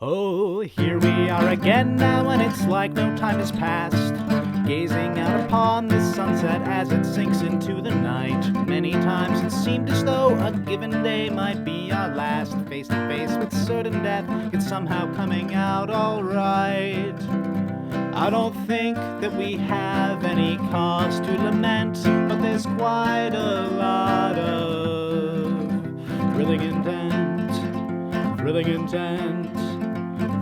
Oh, here we are again now, and it's like no time has passed. Gazing out upon the sunset as it sinks into the night. Many times it seemed as though a given day might be our last. Face to face with certain death, it's somehow coming out alright. I don't think that we have any cause to lament, but there's quite a lot of thrilling intent, thrilling intent,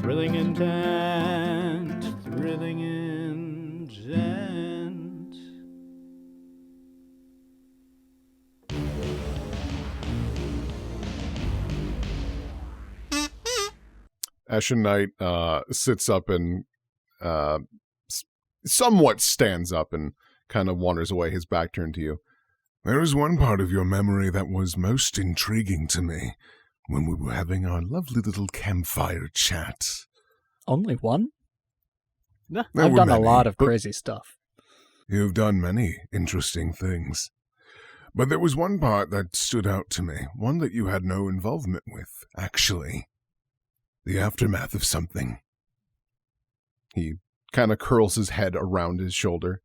thrilling intent, thrilling intent. Ashen Knight sits up and somewhat stands up and kind of wanders away, his back turned to you. There is one part of your memory that was most intriguing to me when we were having our lovely little campfire chat. Only one? There I've were done a many, lot of but crazy stuff. You've done many interesting things. But there was one part that stood out to me, one that you had no involvement with, actually. The aftermath of something. He kind of curls his head around his shoulder.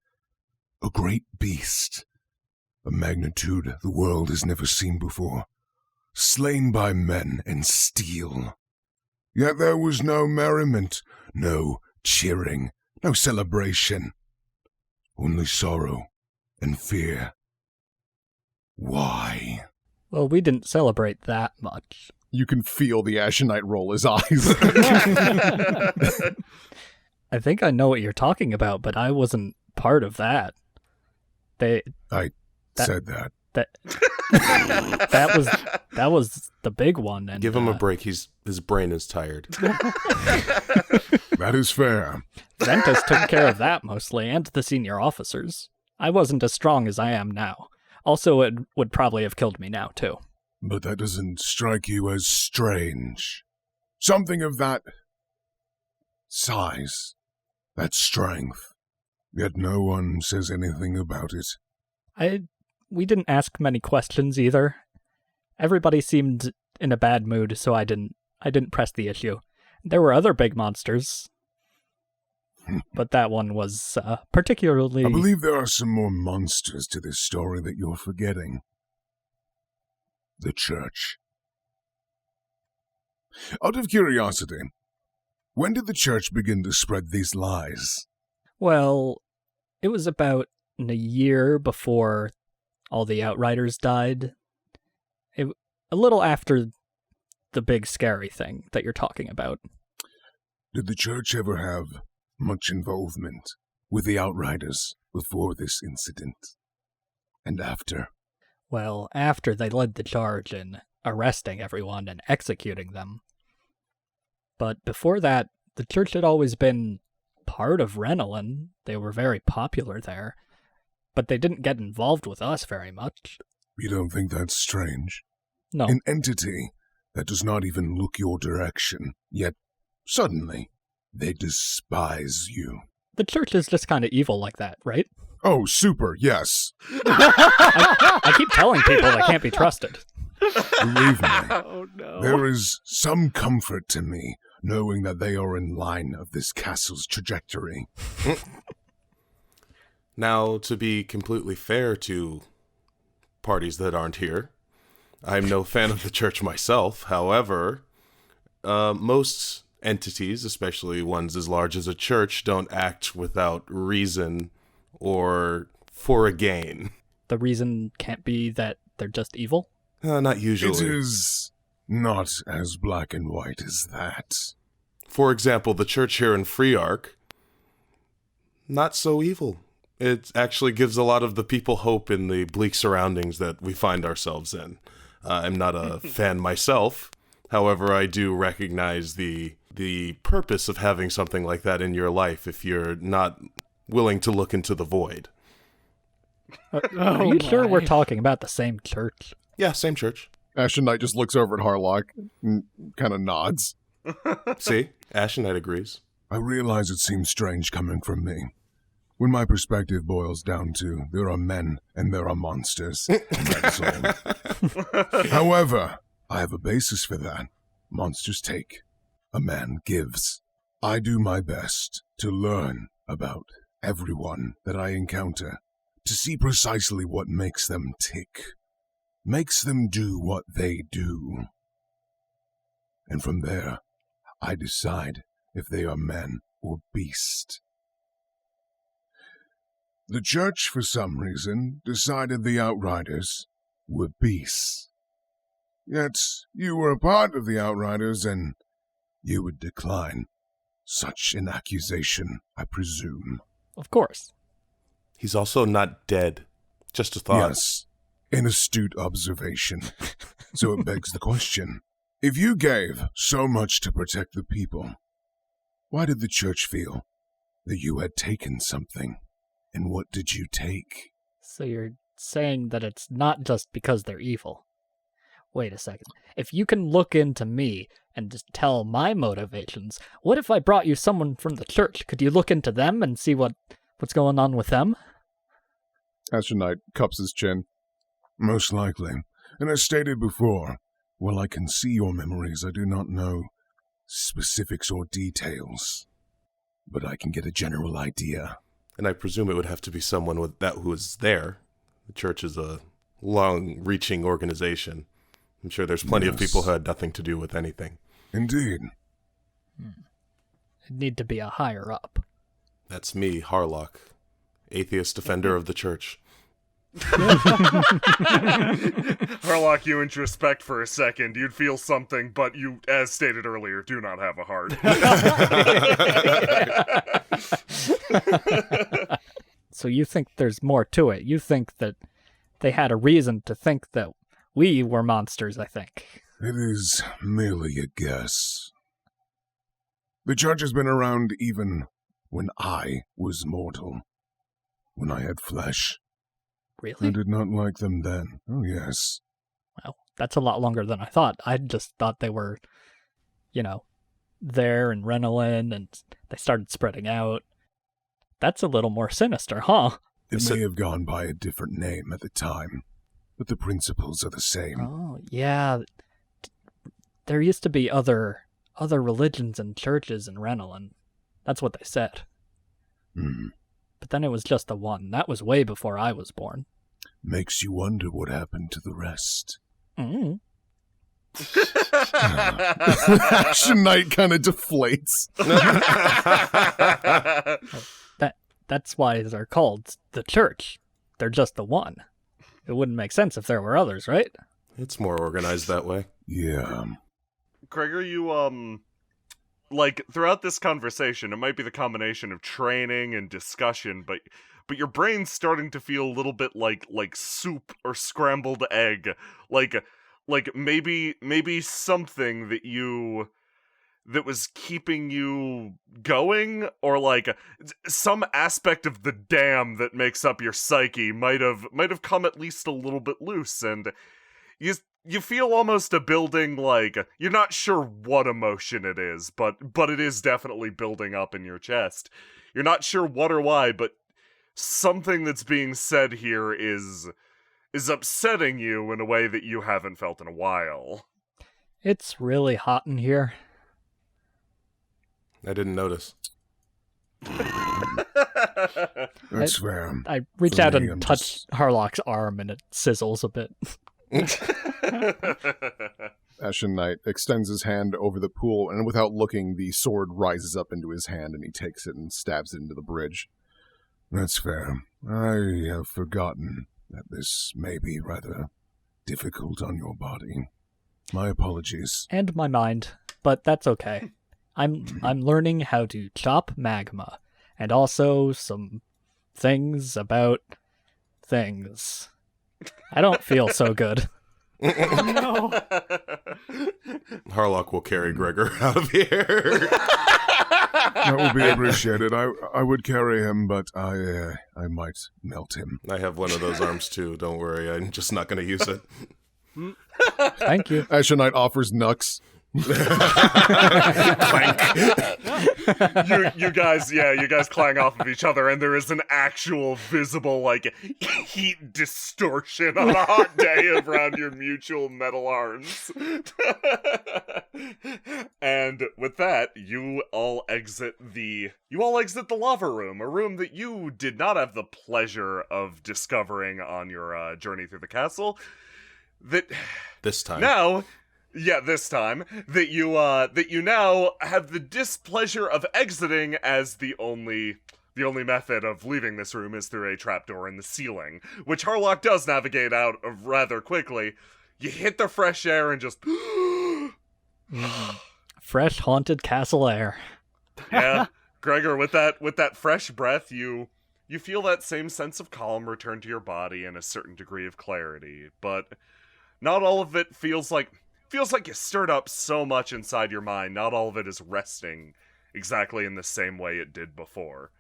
A great beast. A magnitude the world has never seen before. Slain by men and steel. Yet there was no merriment, no cheering, no celebration. Only sorrow and fear. Why? Well, we didn't celebrate that much. You can feel the Ashen Knight roll his eyes. I think I know what you're talking about, but I wasn't part of that. I said that. That was the big one. And give him a break. His brain is tired. That is fair. Ventus took care of that mostly, and the senior officers. I wasn't as strong as I am now. Also, it would probably have killed me now, too. But that doesn't strike you as strange. Something of that size, that strength, yet no one says anything about it. We didn't ask many questions either. Everybody seemed in a bad mood, so I didn't press the issue. There were other big monsters, but that one was particularly... I believe there are some more monsters to this story that you're forgetting. The church. Out of curiosity, when did the church begin to spread these lies? Well, it was about a year before all the Outriders died. A little after the big scary thing that you're talking about. Did the church ever have much involvement with the Outriders before this incident? And after? Well, after they led the charge in arresting everyone and executing them. But before that, the church had always been part of Renelin. They were very popular there. But they didn't get involved with us very much. You don't think that's strange? No. An entity that does not even look your direction, yet suddenly they despise you. The church is just kind of evil like that, right? Oh, super, yes. I keep telling people they can't be trusted. Believe me, Oh, no. there is some comfort to me knowing that they are in line of this castle's trajectory. Now, to be completely fair to parties that aren't here, I'm no fan of the church myself. However, most entities, especially ones as large as a church, don't act without reason or for a gain. The reason can't be that they're just evil? Not usually. It is not as black and white as that. For example, the church here in Freeark, not so evil. It actually gives a lot of the people hope in the bleak surroundings that we find ourselves in. I'm not a fan myself. However, I do recognize the purpose of having something like that in your life if you're not willing to look into the void. Are you sure we're talking about the same church? Yeah, same church. Ashen Knight just looks over at Harlock and kind of nods. See? Ashen Knight agrees. I realize it seems strange coming from me. When my perspective boils down to, there are men and there are monsters. And that's all. However, I have a basis for that. Monsters take. a man gives. I do my best to learn about everyone that I encounter, to see precisely what makes them tick, makes them do what they do. And from there, I decide if they are man or beast. The church, for some reason, decided the Outriders were beasts. Yet you were a part of the Outriders, and you would decline such an accusation, I presume. Of course. He's also not dead. Just a thought. Yes, an astute observation. So it begs the question. If you gave so much to protect the people, why did the church feel that you had taken something? And what did you take? So you're saying that it's not just because they're evil. Wait a second. If you can look into me and just tell my motivations, what if I brought you someone from the church? Could you look into them and see what's going on with them? Asher Knight cups his chin. Most likely. And as stated before, while I can see your memories, I do not know specifics or details. But I can get a general idea. And I presume it would have to be someone with that who was there. The church is a long-reaching organization. I'm sure there's plenty of people who had nothing to do with anything. Indeed. It'd need to be a higher up. That's me, Harlock, atheist defender of the church. Harlock, you introspect for a second. You'd feel something, but you, as stated earlier, do not have a heart. So you think there's more to it. You think that they had a reason to think that we were monsters, I think. It is merely a guess. The church has been around even when I was mortal. When I had flesh. Really? I did not like them then. Oh, yes. Well, that's a lot longer than I thought. I just thought they were, there in Renelin, and they started spreading out. That's a little more sinister, huh? It may have gone by a different name at the time, but the principles are the same. Oh, yeah. There used to be other religions and churches in Renelin. That's what they said. But then it was just the one. That was way before I was born. Makes you wonder what happened to the rest. Ashen Knight kind of deflates. That's why they're called the church. They're just the one. It wouldn't make sense if there were others, right? It's more organized that way. Yeah. Gregor, you, throughout this conversation, it might be the combination of training and discussion, but your brain's starting to feel a little bit like soup or scrambled egg. Like maybe something that was keeping you going, or some aspect of the dam that makes up your psyche might have come at least a little bit loose, and you feel almost a building, you're not sure what emotion it is, but it is definitely building up in your chest. You're not sure what or why, but something that's being said here is upsetting you in a way that you haven't felt in a while. It's really hot in here. I didn't notice. That's fair. I reach out and touch Harlock's arm, and it sizzles a bit. Ashen Knight extends his hand over the pool, and without looking, the sword rises up into his hand, and he takes it and stabs it into the bridge. That's fair. I have forgotten that this may be rather difficult on your body. My apologies. And my mind, but that's okay. I'm learning how to chop magma, and also some things about things. I don't feel so good. No. Harlock will carry Gregor out of here. That would be appreciated. I would carry him, but I might melt him. I have one of those arms too, don't worry. I'm just not going to use it. Thank you. Ashen Knight offers Nux. Clank. you guys clang off of each other, and there is an actual visible, like, heat distortion on a hot day around your mutual metal arms. And with that, you all exit the lava room, a room that you did not have the pleasure of discovering on your journey through the castle. This time. This time that you now have the displeasure of exiting, as the only method of leaving this room is through a trapdoor in the ceiling, which Harlock does navigate out of rather quickly. You hit the fresh air and just Fresh haunted castle air. yeah, Gregor, with that fresh breath, you feel that same sense of calm return to your body and a certain degree of clarity, but not all of it feels like you stirred up so much inside your mind. Not all of it is resting exactly in the same way it did before.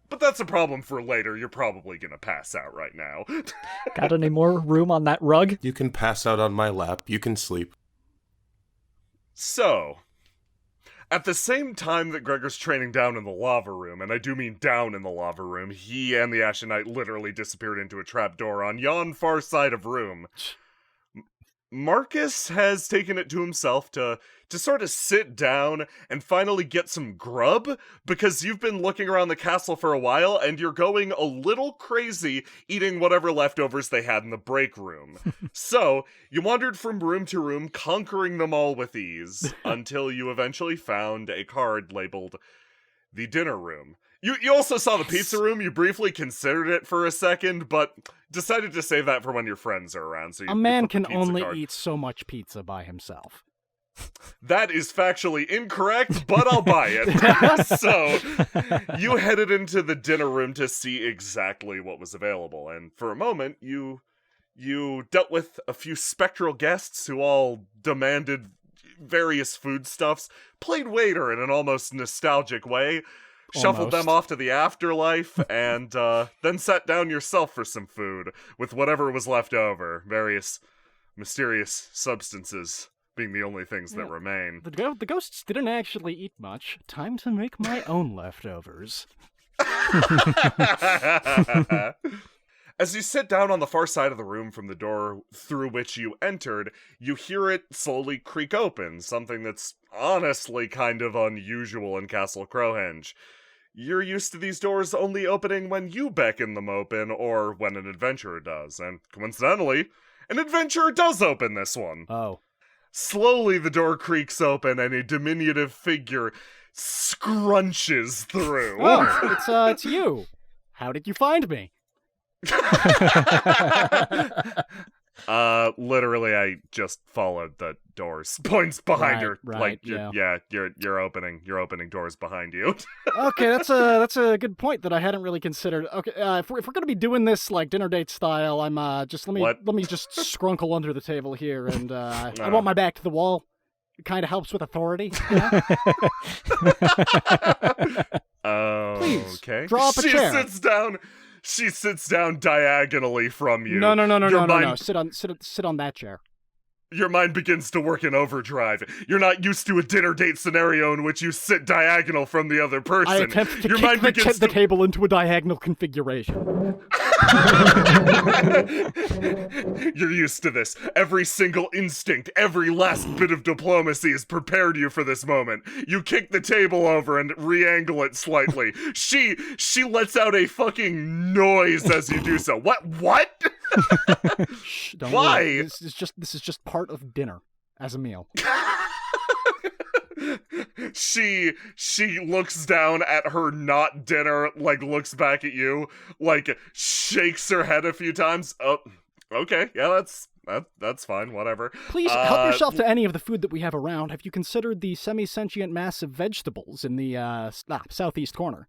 But that's a problem for later. You're probably gonna pass out right now. Got any more room on that rug? You can pass out on my lap. You can sleep. So, at the same time that Gregor's training down in the lava room, and I do mean down in the lava room, he and the Ashen Knight literally disappeared into a trapdoor on yon far side of room. Marcus has taken it to himself to sort of sit down and finally get some grub, because you've been looking around the castle for a while and you're going a little crazy eating whatever leftovers they had in the break room. So, you wandered from room to room, conquering them all with ease, until you eventually found a card labeled the dinner room. You also saw the pizza room. You briefly considered it for a second, but decided to save that for when your friends are around. So A man can only eat so much pizza by himself. That is factually incorrect, but I'll buy it. So, you headed into the dinner room to see exactly what was available, and for a moment, you dealt with a few spectral guests who all demanded various foodstuffs, played waiter in an almost nostalgic way, shuffled them off to the afterlife, and then sat down yourself for some food, with whatever was left over, various mysterious substances being the only things that remain. The ghosts didn't actually eat much. Time to make my own leftovers. As you sit down on the far side of the room from the door through which you entered, you hear it slowly creak open, something that's honestly kind of unusual in Castle Crowhenge. You're used to these doors only opening when you beckon them open, or when an adventurer does, and coincidentally, an adventurer does open this one. Oh. Slowly the door creaks open and a diminutive figure scrunches through. Oh, it's you. How did you find me? Literally, I just followed the doors. Points behind her. Right, like, yeah. you're opening doors behind you. Okay, that's a good point that I hadn't really considered. Okay, if we're gonna be doing this like dinner date style, I'm let me just scrunkle under the table here, and I want my back to the wall. It kind of helps with authority. Yeah? Please, okay. draw up a chair. She sits down diagonally from you. No. Sit on that chair. Your mind begins to work in overdrive. You're not used to a dinner date scenario in which you sit diagonal from the other person. I attempt to kick the table into a diagonal configuration. You're used to this. Every single instinct, every last bit of diplomacy has prepared you for this moment. You kick the table over and re-angle it slightly. She lets out a fucking noise as you do so. What? Shh, don't Why? worry. This is just part of dinner as a meal. She looks down at her not dinner, like looks back at you, like shakes her head a few times. Oh, okay, yeah, that's fine, whatever. Please help yourself to any of the food that we have around. Have you considered the semi-sentient mass of vegetables in the southeast corner?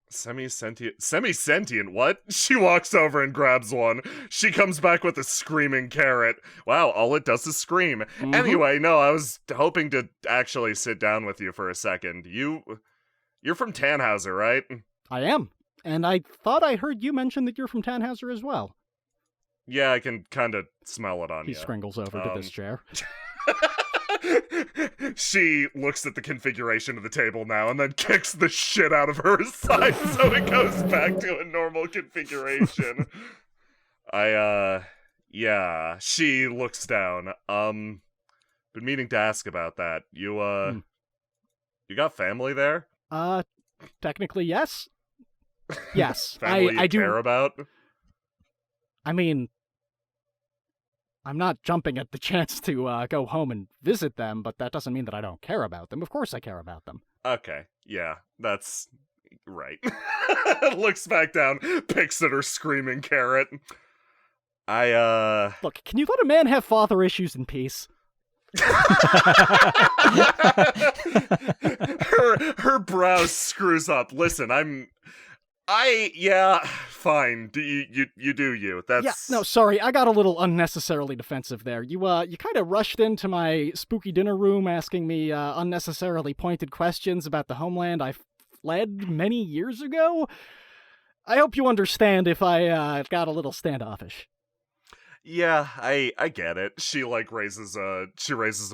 Semi-sentient, what? She walks over and grabs one. She comes back with a screaming carrot. Wow, all it does is scream. Mm-hmm. Anyway, no, I was hoping to actually sit down with you for a second. You're from Tannhauser, right? I am. And I thought I heard you mention that you're from Tannhauser as well. Yeah, I can kind of smell it on you. He scringles over to this chair. She looks at the configuration of the table now and then kicks the shit out of her side so it goes back to a normal configuration. Yeah, she looks down. Been meaning to ask about that. You got family there? Technically, yes. Yes, Family I you do. care about? I mean, I'm not jumping at the chance to go home and visit them, but that doesn't mean that I don't care about them. Of course I care about them. Okay, yeah, that's right. Looks back down, picks at her screaming carrot. Look, can you let a man have father issues in peace? her brow screws up. Listen, fine. You do you. That's Yeah, no, sorry, I got a little unnecessarily defensive there. You kind of rushed into my spooky dinner room asking me unnecessarily pointed questions about the homeland I fled many years ago. I hope you understand if I got a little standoffish. Yeah, I get it. She raises a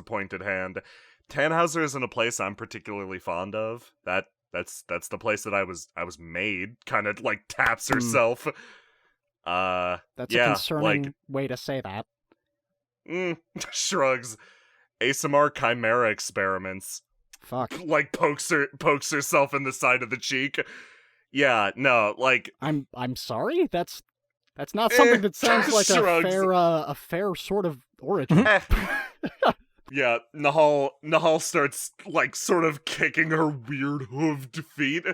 pointed hand. Tannhauser isn't a place I'm particularly fond of. That's the place that I was made. Kind of taps herself. That's a concerning way to say that. Shrugs. ASMR chimera experiments. Fuck. Pokes herself in the side of the cheek. Yeah, no, I'm sorry. That's not something that sounds like a fair sort of origin. Yeah, Nahal starts sort of kicking her weird hooved feet.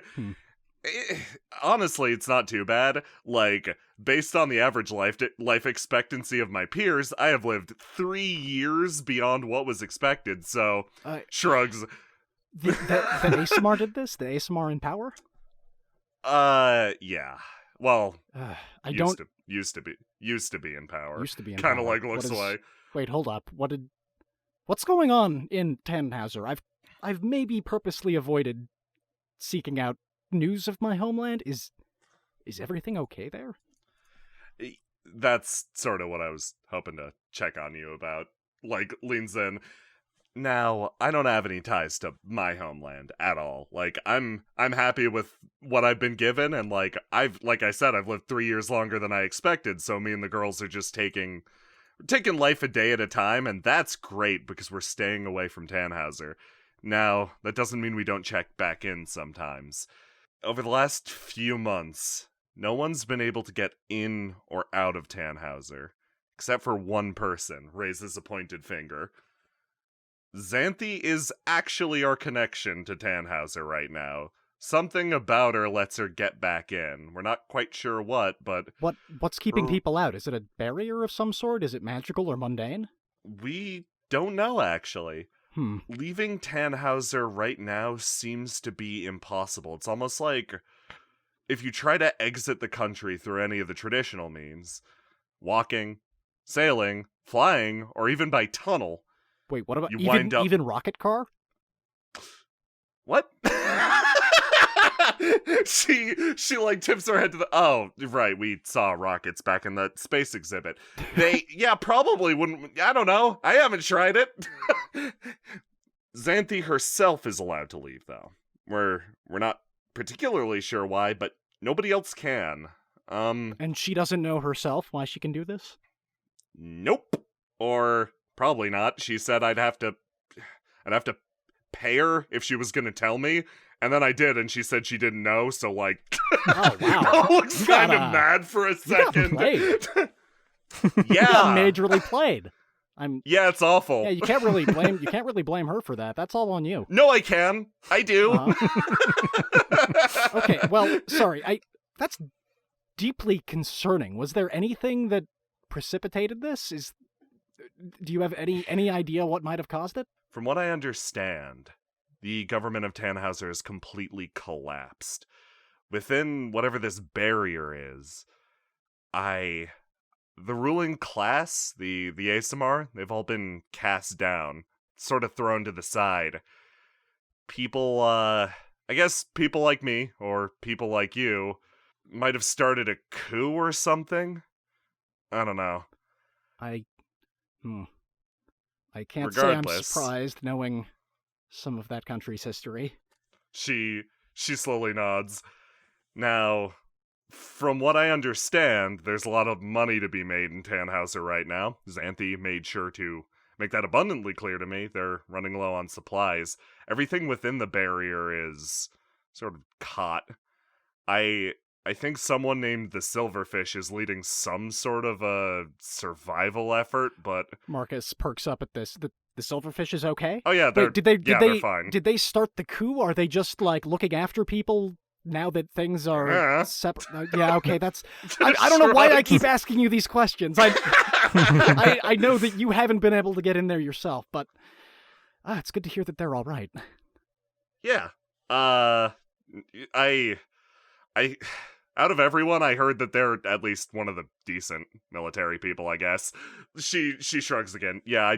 Honestly, it's not too bad. Based on the average life expectancy of my peers, I have lived 3 years beyond what was expected. So, shrugs. The ASMR did this? The ASMR in power? Yeah. Well, I used to be in power. Used to be in kind of power. Looks away. Wait, hold up. What's going on in Tannhauser? I've maybe purposely avoided seeking out news of my homeland. Is everything okay there? That's sort of what I was hoping to check on you about. Leans in. Now, I don't have any ties to my homeland at all. I'm happy with what I've been given, and I've lived 3 years longer than I expected, so me and the girls are just taking life a day at a time, and that's great because we're staying away from Tannhauser. Now, that doesn't mean we don't check back in sometimes. Over the last few months, no one's been able to get in or out of Tannhauser, except for one person, raises a pointed finger. Xanthi is actually our connection to Tannhauser right now. Something about her lets her get back in. We're not quite sure what, but... What's keeping people out? Is it a barrier of some sort? Is it magical or mundane? We don't know, actually. Leaving Tannhauser right now seems to be impossible. It's almost like if you try to exit the country through any of the traditional means, walking, sailing, flying, or even by tunnel... Wait, what about you even rocket car? What? She tips her head to the... Oh, right, we saw rockets back in the space exhibit. They, probably wouldn't... I don't know. I haven't tried it. Xanthi herself is allowed to leave, though. We're not particularly sure why, but nobody else can. And she doesn't know herself why she can do this? Nope. Or... Probably not. She said I'd have to pay her if she was gonna tell me, and then I did, and she said she didn't know. So oh wow, looks kind of mad for a second. Yeah, majorly played. Yeah, it's awful. Yeah, you can't really blame her for that. That's all on you. No, I can. I do. Okay, well, sorry. That's deeply concerning. Was there anything that precipitated this? Do you have any idea what might have caused it? From what I understand, the government of Tannhauser has completely collapsed. Within whatever this barrier is, the ruling class, the ASMR, they've all been cast down, sort of thrown to the side. People, I guess people like me, or people like you, might have started a coup or something? I don't know. I I can't say I'm Regardless. surprised, knowing some of that country's history. She slowly nods. Now, from what I understand, there's a lot of money to be made in Tannhauser right now. Xanthi made sure to make that abundantly clear to me. They're running low on supplies. Everything within the barrier is sort of caught. I think someone named the Silverfish is leading some sort of a survival effort, but Marcus perks up at this. The Silverfish is okay? oh yeah, they're Wait, they're fine. Did they start the coup? Are they just like looking after people now that things are Yeah. separate? Yeah, okay, that's. I don't know why I keep asking you these questions. I know that you haven't been able to get in there yourself, but it's good to hear that they're all right. Yeah. I out of everyone, I heard that they're at least one of the decent military people, I guess. She shrugs again. Yeah,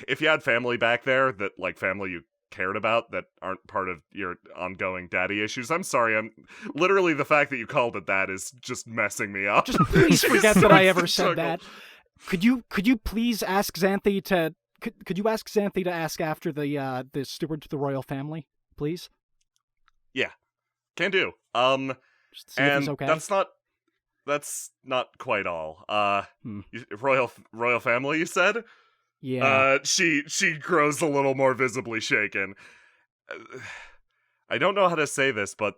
if you had family back there that, like, family you cared about that aren't part of your ongoing daddy issues, I'm sorry, I'm literally, the fact that you called it that is just messing me up. Just please forget that I ever said Struggle. that. Could you please ask Xanthi to could you ask Xanthi to ask after the steward to the royal family, please? Yeah, can do. Just see if And he's okay. that's not quite all. Hmm. Royal family, you said? Yeah. She grows a little more visibly shaken. I don't know how to say this, but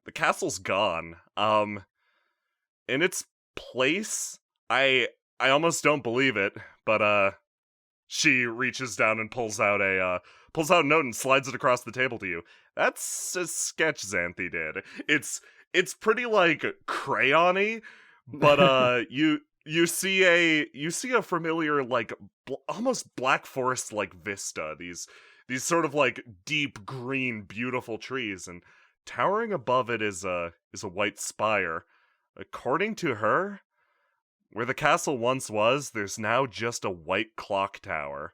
the castle's gone. In its place, I almost don't believe it, but she reaches down and pulls out a note and slides it across the table to you. That's a sketch Xanthi did. It's pretty, like, crayon-y, but you see a familiar, like, almost Black Forest like vista. These sort of, like, deep green beautiful trees, and towering above it is a white spire. According to her, where the castle once was, there's now just a white clock tower.